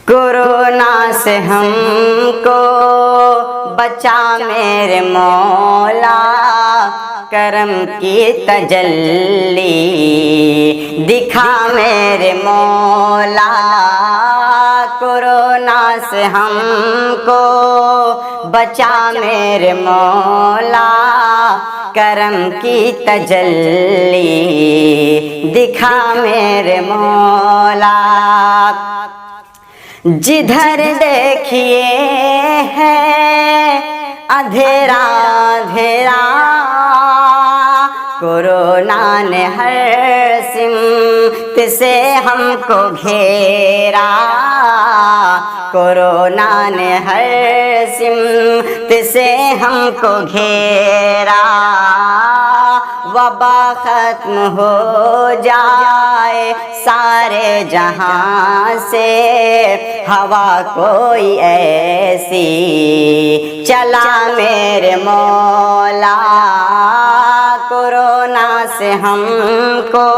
Corona سے ہم کو بچا میرے مولا، کرم کی تجلی دکھا میرے مولا۔ کورونا سے ہم کو بچا میرے مولا، کرم کی تجلی دکھا میرے مولا۔ جدھر دیکھیے ہے اندھیرا اندھیرا، کورونا نے ہر سمت سے ہم کو گھیرا، کورونا نے ہر سمت سے ہم کو گھیرا۔ وبا ختم ہو جائے سارے جہاں سے، ہوا کوئی ایسی چلا میرے مولا۔ کورونا سے ہم کو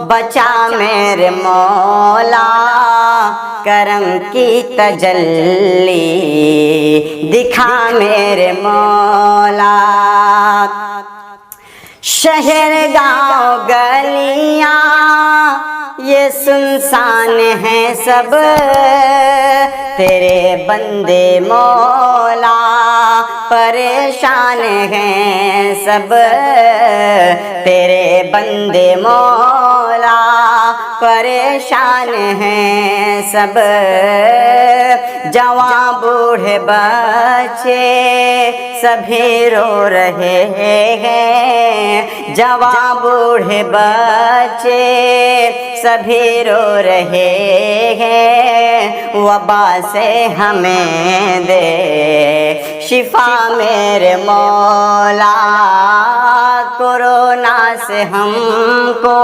بچا میرے مولا، کرم کی تجلی دکھا میرے مولا۔ شہر گاؤں گلیاں یہ سنسان ہیں سب، تیرے بندے مولا پریشان ہیں سب، تیرے بندے مولا پریشان ہیں سب۔ جوان بوڑھے بچے سبھی رو رہے ہیں، جوان بوڑھے بچے سبھی رو رہے ہیں۔ وبا سے ہمیں دے شفا میرے مولا، کورونا سے ہم کو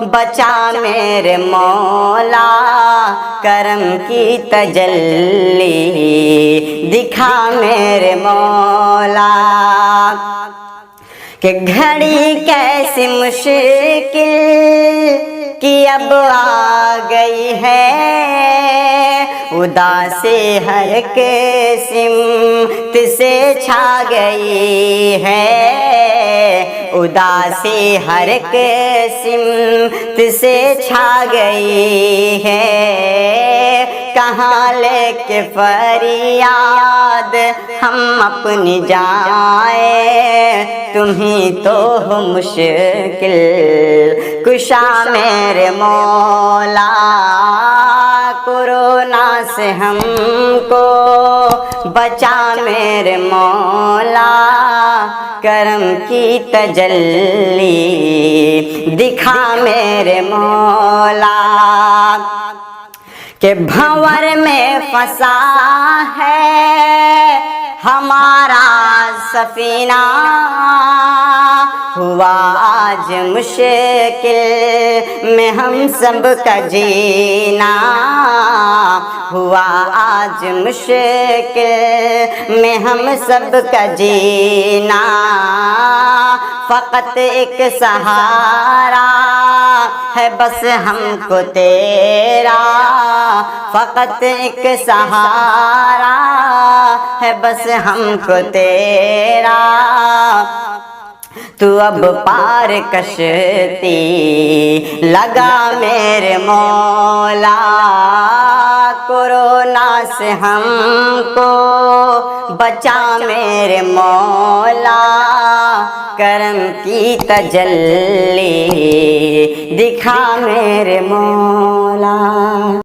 بچا میرے مولا، کرم کی تجلی دکھا میرے مولا۔ کہ گھڑی کیسی مشکل کی اب آ گئی ہے، اداسی ہر قسمت سے چھا گئی ہے، اداسی ہر قسمت سے چھا گئی ہے۔ کہاں لے کے فریاد ہم اپنی جائیں، تمہیں تو ہو مشکل کشا میرے مولا۔ کورونا سے ہم کو بچا میرے مولا، کرم کی تجلی دکھا میرے مولا۔ کہ بھنور میں پھنسا ہے ہمارا سفینہ، ہوا آج مشکل میں ہم سب کا جینا، ہوا آج مشکل میں ہم سب کا جینا۔ فقط ایک سہارا ہے بس ہم کو تیرا، فقط ایک سہارا ہے بس ہم کو تیرا۔ تو اب پار کشتی لگا میرے مولا، کورونا سے ہم کو بچا میرے مولا، کرم کی تجلی دکھا میرے مولا۔